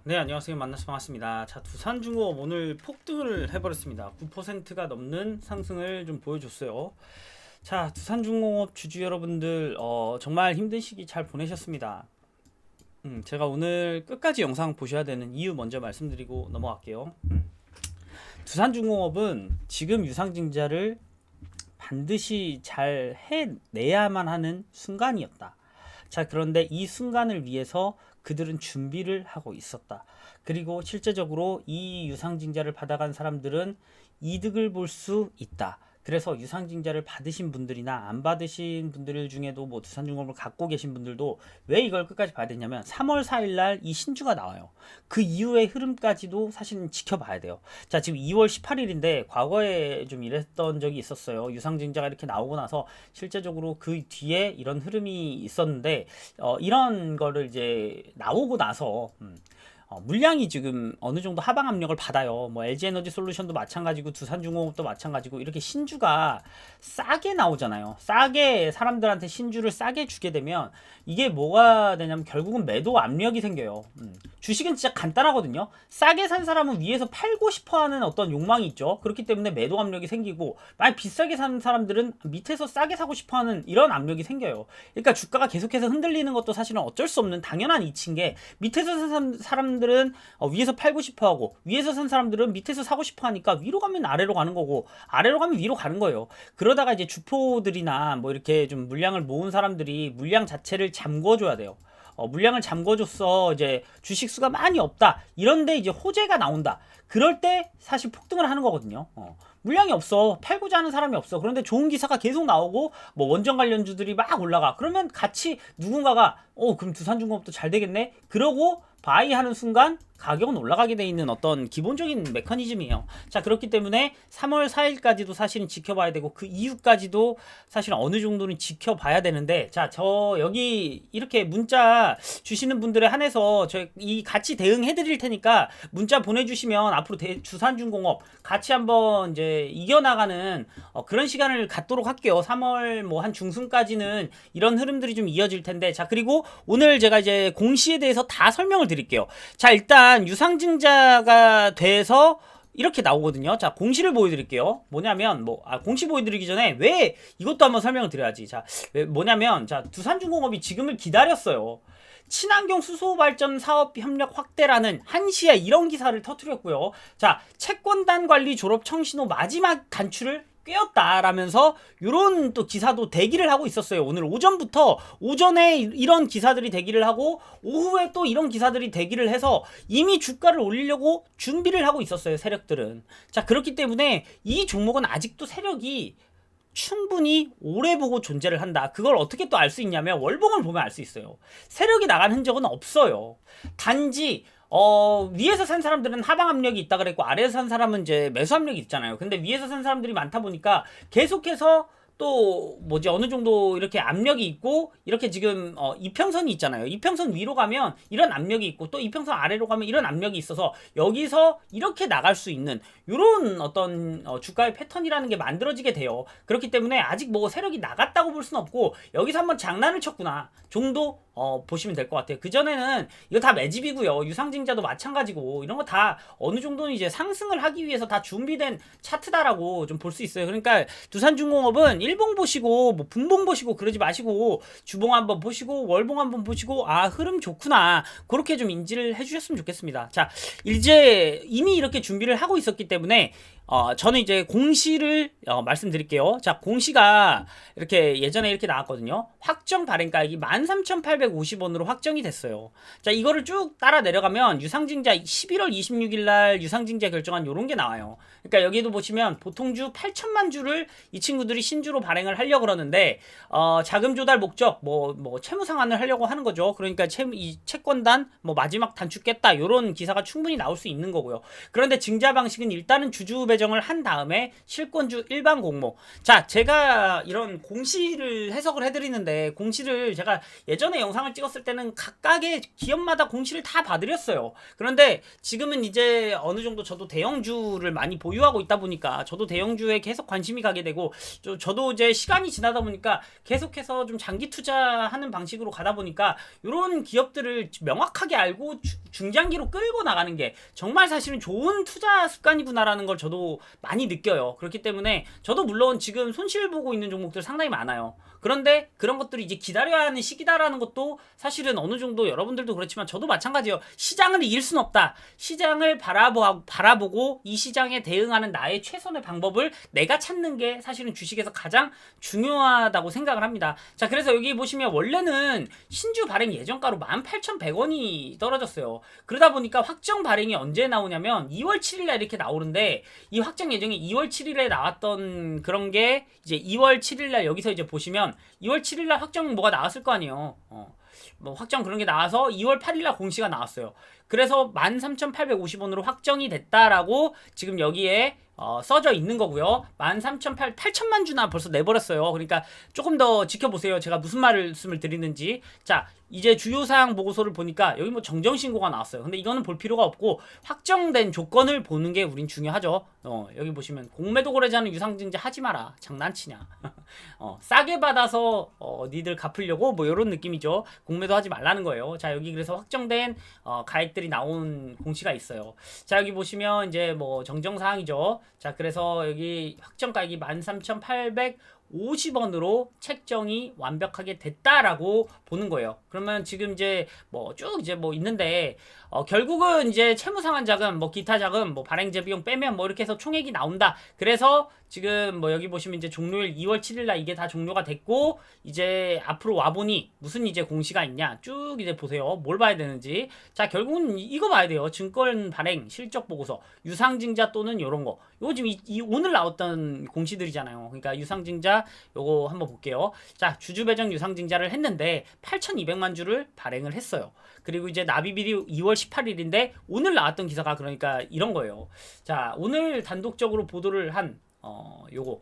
네, 안녕하세요. 만나서 반갑습니다. 자, 두산중공업 오늘 폭등을 해버렸습니다. 9%가 넘는 상승을 좀 보여줬어요. 자, 두산중공업 주주 여러분들, 정말 힘든 시기 잘 보내셨습니다. 제가 오늘 끝까지 영상 보셔야 되는 이유 먼저 말씀드리고 넘어갈게요. 두산중공업은 지금 유상증자를 반드시 잘 해내야만 하는 순간이었다. 자, 그런데 이 순간을 위해서 그들은 준비를 하고 있었다. 그리고 실제적으로 이 유상증자를 받아간 사람들은 이득을 볼 수 있다. 그래서 유상증자를 받으신 분들이나 안 받으신 분들 중에도 뭐 두산중공업을 갖고 계신 분들도 왜 이걸 끝까지 봐야 되냐면 3월 4일 날 이 신주가 나와요. 그 이후의 흐름까지도 사실은 지켜봐야 돼요. 자, 지금 2월 18일인데 과거에 좀 이랬던 적이 있었어요. 유상증자가 이렇게 나오고 나서 실제적으로 그 뒤에 이런 흐름이 있었는데 이런 거를 이제 나오고 나서 물량이 지금 어느 정도 하방 압력을 받아요. 뭐 LG에너지 솔루션도 마찬가지고 두산중공업도 마찬가지고 이렇게 신주가 싸게 나오잖아요. 싸게 사람들한테 신주를 싸게 주게 되면 이게 뭐가 되냐면 결국은 매도 압력이 생겨요. 주식은 진짜 간단하거든요. 싸게 산 사람은 위에서 팔고 싶어 하는 어떤 욕망이 있죠. 그렇기 때문에 매도 압력이 생기고 만약 비싸게 사는 사람들은 밑에서 싸게 사고 싶어 하는 이런 압력이 생겨요. 그러니까 주가가 계속해서 흔들리는 것도 사실은 어쩔 수 없는 당연한 이치인 게 밑에서 산 사람들은 위에서 팔고 싶어 하고 위에서 산 사람들은 밑에서 사고 싶어 하니까 위로 가면 아래로 가는 거고 아래로 가면 위로 가는 거예요. 그러다가 이제 주포들이나 뭐 이렇게 좀 물량을 모은 사람들이 물량 자체를 잠궈줘야 돼요. 물량을 잠궈줬어. 이제 주식 수가 많이 없다. 이런데 이제 호재가 나온다. 그럴 때 사실 폭등을 하는 거거든요. 물량이 없어. 팔고자 하는 사람이 없어. 그런데 좋은 기사가 계속 나오고 뭐 원전 관련주들이 막 올라가. 그러면 같이 누군가가 그럼 두산중공업도 잘 되겠네. 그러고 바이하는 순간 가격은 올라가게 돼 있는 어떤 기본적인 메커니즘이에요. 자, 그렇기 때문에 3월 4일까지도 사실은 지켜봐야 되고 그 이후까지도 사실 어느 정도는 지켜봐야 되는데, 자, 저 여기 이렇게 문자 주시는 분들에 한해서 저 이 같이 대응해 드릴 테니까 문자 보내주시면 앞으로 두산중공업 같이 한번 이제 이겨나가는 그런 시간을 갖도록 할게요. 3월 뭐 한 중순까지는 이런 흐름들이 좀 이어질 텐데, 자, 그리고 오늘 제가 이제 공시에 대해서 다 설명을 드릴게요. 자, 일단 유상증자가 돼서 이렇게 나오거든요. 자, 공시를 보여드릴게요. 뭐냐면 공시 보여드리기 전에 왜 이것도 한번 설명을 드려야지. 자, 뭐냐면 자, 두산중공업이 지금을 기다렸어요. 친환경 수소 발전 사업 협력 확대라는 한시에 이런 기사를 터뜨렸고요. 자, 채권단 관리 졸업 청신호 마지막 단추를 꿰었다라면서 요런 또 기사도 대기를 하고 있었어요. 오늘 오전부터 오전에 이런 기사들이 대기를 하고 오후에 또 이런 기사들이 대기를 해서 이미 주가를 올리려고 준비를 하고 있었어요. 세력들은. 자, 그렇기 때문에 이 종목은 아직도 세력이 충분히 오래 보고 존재를 한다. 그걸 어떻게 또 알 수 있냐면 월봉을 보면 알 수 있어요. 세력이 나간 흔적은 없어요. 단지 위에서 산 사람들은 하방 압력이 있다 그랬고 아래에서 산 사람은 이제 매수 압력이 있잖아요. 근데 위에서 산 사람들이 많다 보니까 계속해서 또 뭐지 어느 정도 이렇게 압력이 있고 이렇게 지금 이평선이 있잖아요. 이평선 위로 가면 이런 압력이 있고 또 이평선 아래로 가면 이런 압력이 있어서 여기서 이렇게 나갈 수 있는 이런 어떤 주가의 패턴이라는 게 만들어지게 돼요. 그렇기 때문에 아직 뭐 세력이 나갔다고 볼 수는 없고 여기서 한번 장난을 쳤구나 정도 보시면 될 것 같아요. 그전에는 이거 다 매집이고요. 유상증자도 마찬가지고 이런 거 다 어느 정도는 이제 상승을 하기 위해서 다 준비된 차트다라고 좀 볼 수 있어요. 그러니까 두산중공업은 일봉 보시고 뭐 분봉 보시고 그러지 마시고 주봉 한번 보시고 월봉 한번 보시고 흐름 좋구나 그렇게 좀 인지를 해주셨으면 좋겠습니다. 자, 이제 이미 이렇게 준비를 하고 있었기 때문에 저는 이제 공시를 말씀드릴게요. 자, 공시가 이렇게 예전에 이렇게 나왔거든요. 확정 발행가액이 13,850원으로 확정이 됐어요. 자, 이거를 쭉 따라 내려가면 유상증자 11월 26일 날 유상증자 결정한 요런 게 나와요. 그러니까 여기도 보시면 보통주 8천만 주를 이 친구들이 신주로 발행을 하려고 그러는데 자금 조달 목적 뭐 채무 상환을 하려고 하는 거죠. 그러니까 이 채권단 마지막 단축 깼다 요런 기사가 충분히 나올 수 있는 거고요. 그런데 증자 방식은 일단은 주주 배정을 한 다음에 실권주 일반 공모. 자, 제가 이런 공시를 해석을 해드리는데 공시를 제가 예전에 영상을 찍었을 때는 각각의 기업마다 공시를 다 봐드렸어요. 그런데 지금은 이제 어느 정도 저도 대형주를 많이 보유하고 있다 보니까 저도 대형주에 계속 관심이 가게 되고 저도 저도 이제 시간이 지나다 보니까 계속해서 좀 장기 투자하는 방식으로 가다 보니까 이런 기업들을 명확하게 알고 중장기로 끌고 나가는 게 정말 사실은 좋은 투자 습관이구나라는 걸 저도 많이 느껴요. 그렇기 때문에 저도 물론 지금 손실 보고 있는 종목들 상당히 많아요. 그런데 그런 것들이 이제 기다려야 하는 시기다라는 것도 사실은 어느 정도 여러분들도 그렇지만 저도 마찬가지예요. 시장을 이길 순 없다. 시장을 바라보고 이 시장에 대응하는 나의 최선의 방법을 내가 찾는 게 사실은 주식에서 가장 중요하다고 생각을 합니다. 자, 그래서 여기 보시면 원래는 신주 발행 예정가로 18,100원이 떨어졌어요. 그러다 보니까 확정 발행이 언제 나오냐면 2월 7일날 이렇게 나오는데, 이 확정 예정이 2월 7일에 나왔던 그런 게 이제 2월 7일날 여기서 이제 보시면 2월 7일날 확정 뭐가 나왔을 거 아니에요. 뭐 확정 그런 게 나와서 2월 8일날 공시가 나왔어요. 그래서 13,850원으로 확정이 됐다라고 지금 여기에 써져 있는 거고요. 8천만 주나 벌써 내버렸어요. 그러니까 조금 더 지켜보세요. 제가 무슨 말씀을 드리는지. 자, 이제 주요사항 보고서를 보니까 여기 뭐 정정신고가 나왔어요. 근데 이거는 볼 필요가 없고 확정된 조건을 보는 게 우린 중요하죠. 여기 보시면 공매도 거래자는 유상증자 하지 마라. 장난치냐. 싸게 받아서 니들 갚으려고 뭐 이런 느낌이죠. 공매도 하지 말라는 거예요. 자, 여기 그래서 확정된 가액들이 나온 공시가 있어요. 자, 여기 보시면 이제 뭐 정정사항이죠. 자, 그래서 여기 확정가액이 13,850원으로 책정이 완벽하게 됐다라고 보는 거예요. 그러면 지금 이제 뭐 쭉 이제 뭐 있는데 결국은 이제 채무상환 자금, 뭐 기타 자금, 뭐 발행제 비용 빼면 뭐 이렇게 해서 총액이 나온다. 그래서 지금 뭐 여기 보시면 이제 종료일 2월 7일날 이게 다 종료가 됐고, 이제 앞으로 와보니 무슨 이제 공시가 있냐 쭉 이제 보세요. 뭘 봐야 되는지. 자, 결국은 이거 봐야 돼요. 증권 발행 실적 보고서, 유상증자 또는 요런 거. 요거 지금 오늘 나왔던 공시들이잖아요. 그러니까 유상증자 요거 한번 볼게요. 자, 주주 배정 유상증자를 했는데 8,200만 주를 발행을 했어요. 그리고 이제 납입일이 2월 18일인데 오늘 나왔던 기사가 그러니까 이런 거예요. 자, 오늘 단독적으로 보도를 한 요거.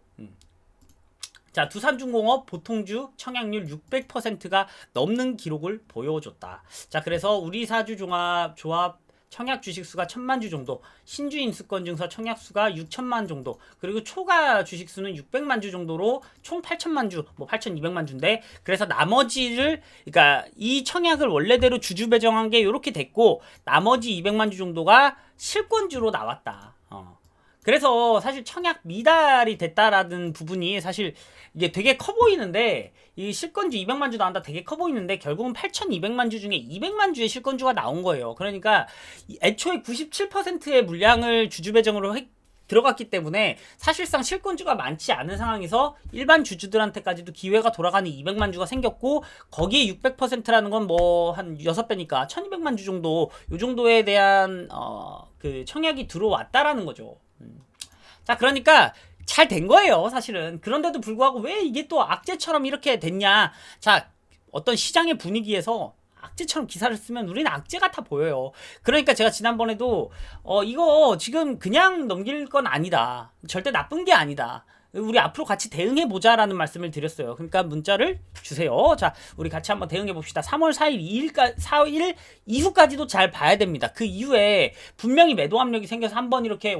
자, 두산중공업 보통주 청약률 600%가 넘는 기록을 보여줬다. 자, 그래서 우리사주 조합 청약 주식수가 1,000만 주 정도, 신주 인수권 증서 청약수가 6,000만 정도, 그리고 초과 주식수는 600만 주 정도로 총 8,000만 주, 뭐 8,200만 주인데, 그래서 나머지를, 그러니까 이 청약을 원래대로 주주 배정한 게 이렇게 됐고, 나머지 200만 주 정도가 실권주로 나왔다. 그래서 사실 청약 미달이 됐다라는 부분이 사실 이게 되게 커 보이는데, 이 실권주 200만 주 나온다 되게 커 보이는데 결국은 8,200만 주 중에 200만 주의 실권주가 나온 거예요. 그러니까 애초에 97%의 물량을 주주 배정으로 들어갔기 때문에 사실상 실권주가 많지 않은 상황에서 일반 주주들한테까지도 기회가 돌아가는 200만 주가 생겼고, 거기에 600%라는 건 뭐 한 6배니까 1200만 주 정도, 요 정도에 대한 그 청약이 들어왔다라는 거죠. 자, 그러니까 잘 된 거예요, 사실은. 그런데도 불구하고 왜 이게 또 악재처럼 이렇게 됐냐. 자, 어떤 시장의 분위기에서 악재처럼 기사를 쓰면 우리는 악재 같아 보여요. 그러니까 제가 지난번에도 이거 지금 그냥 넘길 건 아니다. 절대 나쁜 게 아니다. 우리 앞으로 같이 대응해보자라는 말씀을 드렸어요. 그러니까 문자를 주세요. 자, 우리 같이 한번 대응해봅시다. 3월 4일 이후까지도 잘 봐야 됩니다. 그 이후에 분명히 매도 압력이 생겨서 한번 이렇게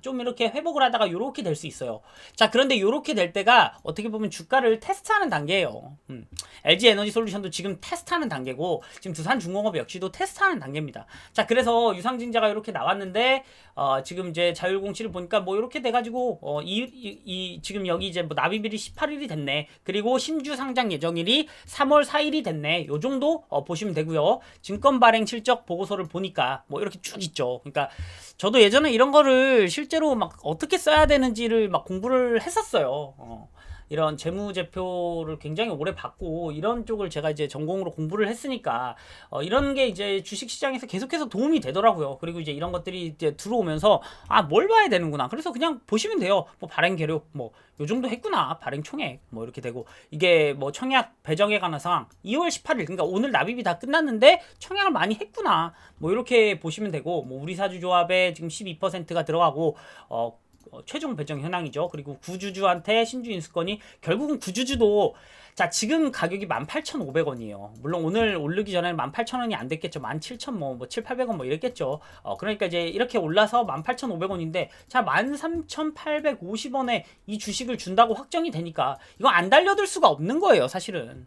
좀 이렇게 회복을 하다가 요렇게 될 수 있어요. 자, 그런데 요렇게 될 때가 어떻게 보면 주가를 테스트하는 단계예요. LG 에너지 솔루션도 지금 테스트하는 단계고, 지금 두산중공업 역시도 테스트하는 단계입니다. 자, 그래서 유상증자가 이렇게 나왔는데, 지금 이제 자율공시를 보니까 뭐 이렇게 돼가지고, 지금 여기 이제 뭐 납입일이 18일이 됐네. 그리고 신주 상장 예정일이 3월 4일이 됐네. 요 정도 보시면 되고요. 증권 발행 실적 보고서를 보니까 뭐 이렇게 쭉 있죠. 그러니까 저도 예전에 이런 거를 실제로 막 어떻게 써야 되는지를 막 공부를 했었어요. 이런 재무제표를 굉장히 오래 봤고, 이런 쪽을 제가 이제 전공으로 공부를 했으니까 이런 게 이제 주식시장에서 계속해서 도움이 되더라고요. 그리고 이제 이런 것들이 이제 들어오면서 뭘 봐야 되는구나. 그래서 그냥 보시면 돼요. 뭐 발행 계력 뭐 요 정도 했구나. 발행 총액 뭐 이렇게 되고, 이게 뭐 청약 배정에 관한 상황 2월 18일, 그러니까 오늘 납입이 다 끝났는데 청약을 많이 했구나. 뭐 이렇게 보시면 되고, 뭐 우리사주조합에 지금 12%가 들어가고 최종 배정 현황이죠. 그리고 구주주한테 신주 인수권이 결국은 구주주도 자 지금 가격이 18,500원이에요. 물론 오늘 오르기 전에는 18,000원이 안 됐겠죠. 17,000 뭐 7, 800원 뭐 이랬겠죠. 그러니까 이제 이렇게 올라서 18,500원인데 자 13,850원에 이 주식을 준다고 확정이 되니까 이거 안 달려들 수가 없는 거예요, 사실은.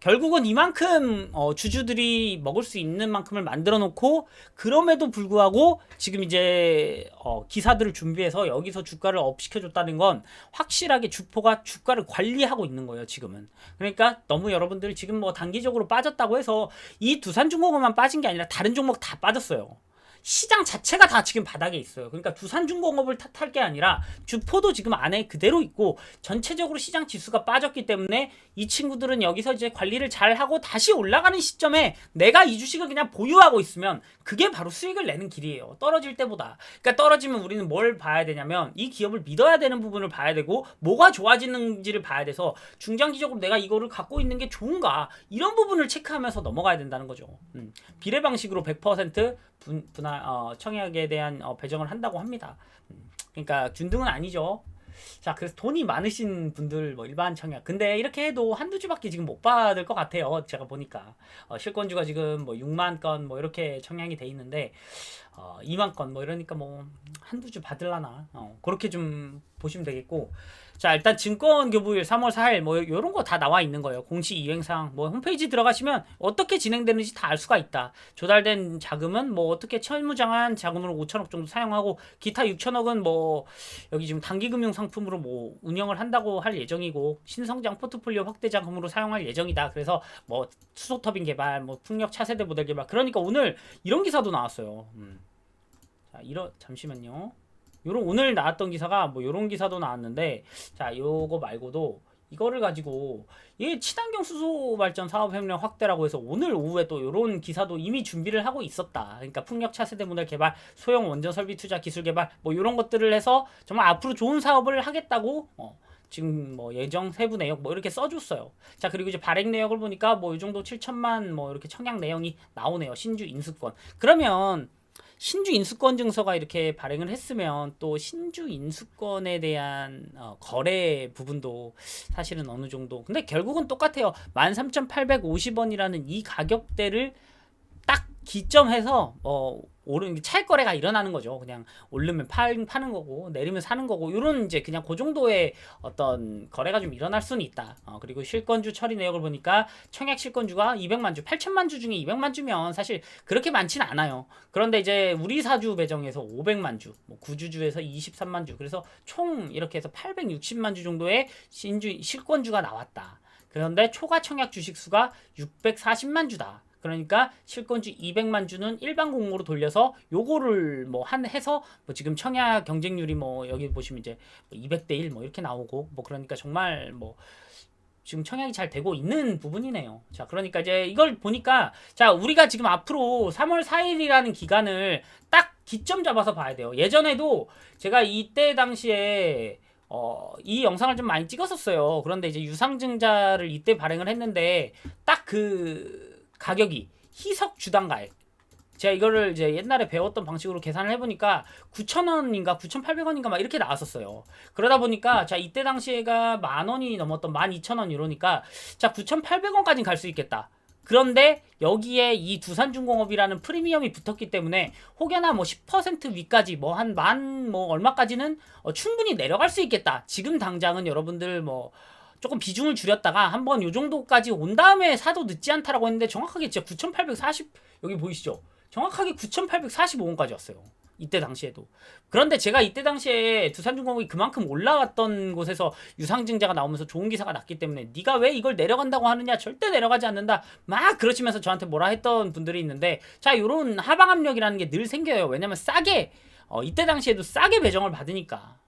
결국은 이만큼 주주들이 먹을 수 있는 만큼을 만들어 놓고 그럼에도 불구하고 지금 이제 기사들을 준비해서 여기서 주가를 업 시켜줬다는 건 확실하게 주포가 주가를 관리하고 있는 거예요, 지금은. 그러니까 너무 여러분들이 지금 뭐 단기적으로 빠졌다고 해서 이 두산중공업만 빠진 게 아니라 다른 종목 다 빠졌어요. 시장 자체가 다 지금 바닥에 있어요. 그러니까 두산중공업을 탓할 게 아니라 주포도 지금 안에 그대로 있고 전체적으로 시장 지수가 빠졌기 때문에 이 친구들은 여기서 이제 관리를 잘 하고 다시 올라가는 시점에 내가 이 주식을 그냥 보유하고 있으면 그게 바로 수익을 내는 길이에요. 떨어질 때보다. 그러니까 떨어지면 우리는 뭘 봐야 되냐면 이 기업을 믿어야 되는 부분을 봐야 되고 뭐가 좋아지는지를 봐야 돼서 중장기적으로 내가 이거를 갖고 있는 게 좋은가 이런 부분을 체크하면서 넘어가야 된다는 거죠. 비례 방식으로 100% 청약에 대한 배정을 한다고 합니다. 그러니까 균등은 아니죠. 자, 그래서 돈이 많으신 분들 뭐 일반 청약. 근데 이렇게 해도 한두 주밖에 지금 못 받을 것 같아요. 제가 보니까 실권주가 지금 뭐 6만 건 뭐 이렇게 청약이 돼 있는데 2만 건 뭐 이러니까 뭐 한두 주 받을라나 그렇게 좀 보시면 되겠고. 자, 일단 증권교부일 3월 4일 뭐 이런 거 다 나와 있는 거예요. 공시 이행사항 뭐 홈페이지 들어가시면 어떻게 진행되는지 다 알 수가 있다. 조달된 자금은 뭐 어떻게 채무장한 자금으로 5천억 정도 사용하고 기타 6천억은 뭐 여기 지금 단기금융 상품으로 뭐 운영을 한다고 할 예정이고 신성장 포트폴리오 확대 자금으로 사용할 예정이다. 그래서 뭐 수소터빈 개발, 뭐 풍력 차세대 모델 개발. 그러니까 오늘 이런 기사도 나왔어요. 자, 잠시만요. 요런 오늘 나왔던 기사가 뭐 요런 기사도 나왔는데 자 요거 말고도 이거를 가지고 이 친환경 수소 발전 사업 협력 확대라고 해서 오늘 오후에 또 요런 기사도 이미 준비를 하고 있었다. 그러니까 풍력 차세대 모델 개발, 소형 원전 설비 투자 기술 개발 뭐 요런 것들을 해서 정말 앞으로 좋은 사업을 하겠다고 지금 뭐 예정 세부 내역 뭐 이렇게 써줬어요. 자 그리고 이제 발행 내역을 보니까 뭐 이 정도 7천만 뭐 이렇게 청약 내용이 나오네요. 신주 인수권. 그러면 신주 인수권 증서가 이렇게 발행을 했으면 또 신주 인수권에 대한 거래 부분도 사실은 어느 정도 근데 결국은 똑같아요. 13,850원이라는 이 가격대를 딱 기점해서 오르는 찰 거래가 일어나는 거죠. 그냥 오르면 파는 거고 내리면 사는 거고 이런 이제 그냥 그 정도의 어떤 거래가 좀 일어날 수는 있다. 그리고 실권주 처리 내역을 보니까 청약 실권주가 200만 주, 8천만 주 중에 200만 주면 사실 그렇게 많지는 않아요. 그런데 이제 우리 사주 배정에서 500만 주, 뭐 구주주에서 23만 주, 그래서 총 이렇게 해서 860만 주 정도의 실권주가 나왔다. 그런데 초과 청약 주식 수가 640만 주다. 그러니까 실권주 200만 주는 일반 공모로 돌려서 요거를 뭐 해서 뭐 지금 청약 경쟁률이 뭐 여기 보시면 이제 뭐 200대 1 뭐 이렇게 나오고 뭐 그러니까 정말 뭐 지금 청약이 잘 되고 있는 부분이네요. 자, 그러니까 이제 이걸 보니까 자, 우리가 지금 앞으로 3월 4일이라는 기간을 딱 기점 잡아서 봐야 돼요. 예전에도 제가 이때 당시에 이 영상을 좀 많이 찍었었어요. 그런데 이제 유상증자를 이때 발행을 했는데 딱 그 가격이 희석 주당가액 제가 이거를 이제 옛날에 배웠던 방식으로 계산을 해보니까 9,000원인가 9,800원인가 막 이렇게 나왔었어요. 그러다 보니까 자 이때 당시에가 10,000원이 넘었던 12,000원 이러니까 자 9,800원까지는 갈 수 있겠다. 그런데 여기에 이 두산중공업이라는 프리미엄이 붙었기 때문에 혹여나 뭐 10% 위까지 뭐 한 만 뭐 얼마까지는 충분히 내려갈 수 있겠다. 지금 당장은 여러분들 뭐 조금 비중을 줄였다가 한번 요 정도까지 온 다음에 사도 늦지 않다라고 했는데 정확하게 진짜 9,840 여기 보이시죠? 정확하게 9,845원까지 왔어요. 이때 당시에도. 그런데 제가 이때 당시에 두산중공업이 그만큼 올라왔던 곳에서 유상증자가 나오면서 좋은 기사가 났기 때문에 네가 왜 이걸 내려간다고 하느냐 절대 내려가지 않는다 막 그러시면서 저한테 뭐라 했던 분들이 있는데 자 요런 하방 압력이라는 게 늘 생겨요. 왜냐면 싸게 이때 당시에도 싸게 배정을 받으니까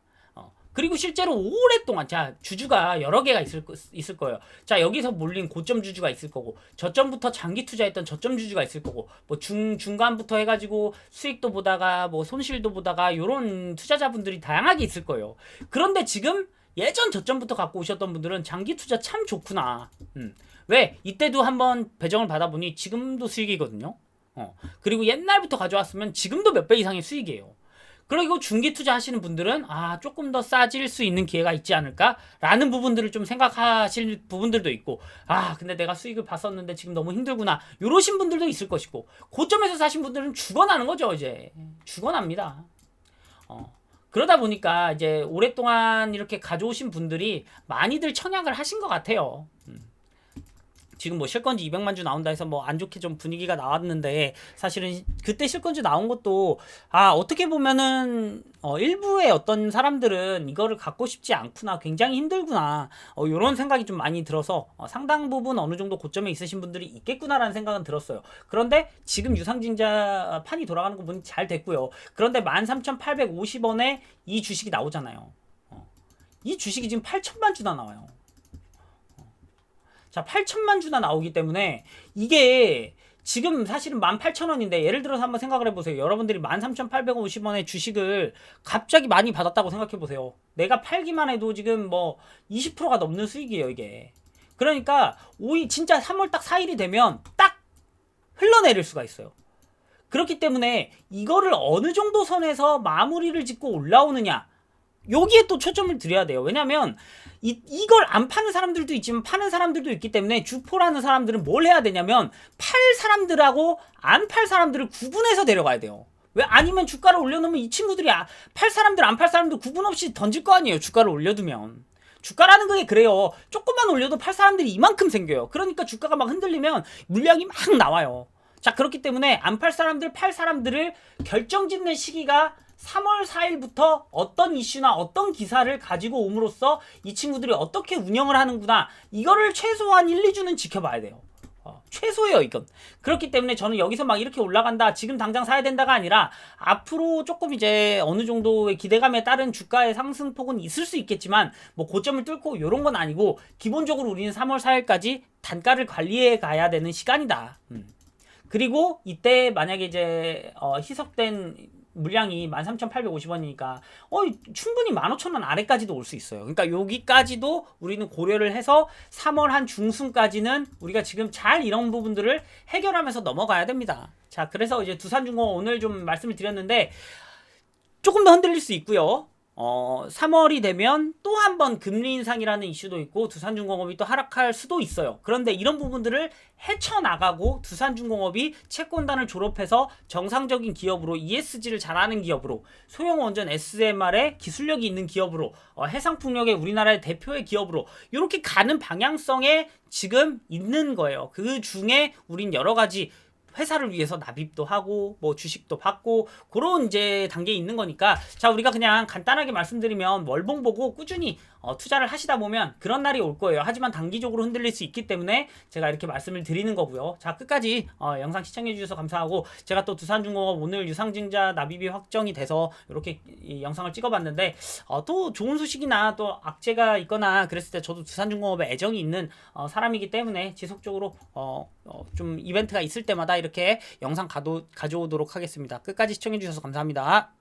그리고 실제로 오랫동안 자 주주가 여러 개가 있을 거예요. 자 여기서 몰린 고점 주주가 있을 거고 저점부터 장기 투자했던 저점 주주가 있을 거고 뭐 중간부터 해가지고 수익도 보다가 뭐 손실도 보다가 요런 투자자분들이 다양하게 있을 거예요. 그런데 지금 예전 저점부터 갖고 오셨던 분들은 장기 투자 참 좋구나. 왜? 이때도 한번 배정을 받아보니 지금도 수익이거든요. 그리고 옛날부터 가져왔으면 지금도 몇 배 이상의 수익이에요. 그리고 중기 투자하시는 분들은 조금 더 싸질 수 있는 기회가 있지 않을까라는 부분들을 좀 생각하실 부분들도 있고, 근데 내가 수익을 봤었는데 지금 너무 힘들구나, 이러신 분들도 있을 것이고, 고점에서 사신 분들은 죽어나는 거죠. 이제 죽어납니다. 그러다 보니까 이제 오랫동안 이렇게 가져오신 분들이 많이들 청약을 하신 것 같아요. 지금 뭐 실건지 200만 주 나온다 해서 뭐 안 좋게 좀 분위기가 나왔는데, 사실은 그때 실건지 나온 것도 어떻게 보면은 일부의 어떤 사람들은 이거를 갖고 싶지 않구나, 굉장히 힘들구나, 요런 생각이 좀 많이 들어서 상당 부분 어느 정도 고점에 있으신 분들이 있겠구나라는 생각은 들었어요. 그런데 지금 유상증자 판이 돌아가는 거 보니 잘 됐고요. 그런데 13,850원에 이 주식이 나오잖아요. 이 주식이 지금 8천만 주나 나와요. 자, 8천만 주나 나오기 때문에 이게 지금 사실은 18,000원인데, 예를 들어서 한번 생각을 해보세요. 여러분들이 13,850원의 주식을 갑자기 많이 받았다고 생각해보세요. 내가 팔기만 해도 지금 뭐 20%가 넘는 수익이에요, 이게. 그러니까 진짜 3월 딱 4일이 되면 딱 흘러내릴 수가 있어요. 그렇기 때문에 이거를 어느 정도 선에서 마무리를 짓고 올라오느냐, 여기에 또 초점을 드려야 돼요. 왜냐면 이걸 안 파는 사람들도 있지만 파는 사람들도 있기 때문에, 주포라는 사람들은 뭘 해야 되냐면 팔 사람들하고 안 팔 사람들을 구분해서 데려가야 돼요. 왜? 아니면 주가를 올려놓으면 이 친구들이 팔 사람들 안 팔 사람들 구분 없이 던질 거 아니에요. 주가를 올려두면. 주가라는 게 그래요. 조금만 올려도 팔 사람들이 이만큼 생겨요. 그러니까 주가가 막 흔들리면 물량이 막 나와요. 자, 그렇기 때문에 안 팔 사람들, 팔 사람들을 결정짓는 시기가 3월 4일부터 어떤 이슈나 어떤 기사를 가지고 옴으로써 이 친구들이 어떻게 운영을 하는구나, 이거를 최소한 1, 2주는 지켜봐야 돼요. 최소예요, 이건. 그렇기 때문에 저는 여기서 막 이렇게 올라간다, 지금 당장 사야 된다가 아니라, 앞으로 조금 이제 어느 정도의 기대감에 따른 주가의 상승폭은 있을 수 있겠지만, 뭐 고점을 뚫고 요런 건 아니고, 기본적으로 우리는 3월 4일까지 단가를 관리해 가야 되는 시간이다. 그리고 이때 만약에 이제 희석된 물량이 13,850원이니까 충분히 15,000원 아래까지도 올 수 있어요. 그러니까 여기까지도 우리는 고려를 해서 3월 한 중순까지는 우리가 지금 잘 이런 부분들을 해결하면서 넘어가야 됩니다. 자, 그래서 이제 두산중공업 오늘 좀 말씀을 드렸는데, 조금 더 흔들릴 수 있고요. 3월이 되면 또 한 번 금리 인상이라는 이슈도 있고, 두산중공업이 또 하락할 수도 있어요. 그런데 이런 부분들을 헤쳐나가고, 두산중공업이 채권단을 졸업해서 정상적인 기업으로, ESG를 잘하는 기업으로, 소형원전 SMR에 기술력이 있는 기업으로, 해상풍력의 우리나라의 대표의 기업으로 이렇게 가는 방향성에 지금 있는 거예요. 그 중에 우린 여러 가지 회사를 위해서 납입도 하고 뭐 주식도 받고 그런 이제 단계에 있는 거니까, 자, 우리가 그냥 간단하게 말씀드리면 월봉 보고 꾸준히 투자를 하시다 보면 그런 날이 올 거예요. 하지만 단기적으로 흔들릴 수 있기 때문에 제가 이렇게 말씀을 드리는 거고요. 자, 끝까지 영상 시청해 주셔서 감사하고, 제가 또 두산중공업 오늘 유상증자 납입이 확정이 돼서 이렇게 이 영상을 찍어봤는데, 또 좋은 소식이나 또 악재가 있거나 그랬을 때 저도 두산중공업에 애정이 있는 사람이기 때문에 지속적으로 좀 이벤트가 있을 때마다 이렇게 영상 가져오도록 하겠습니다. 끝까지 시청해 주셔서 감사합니다.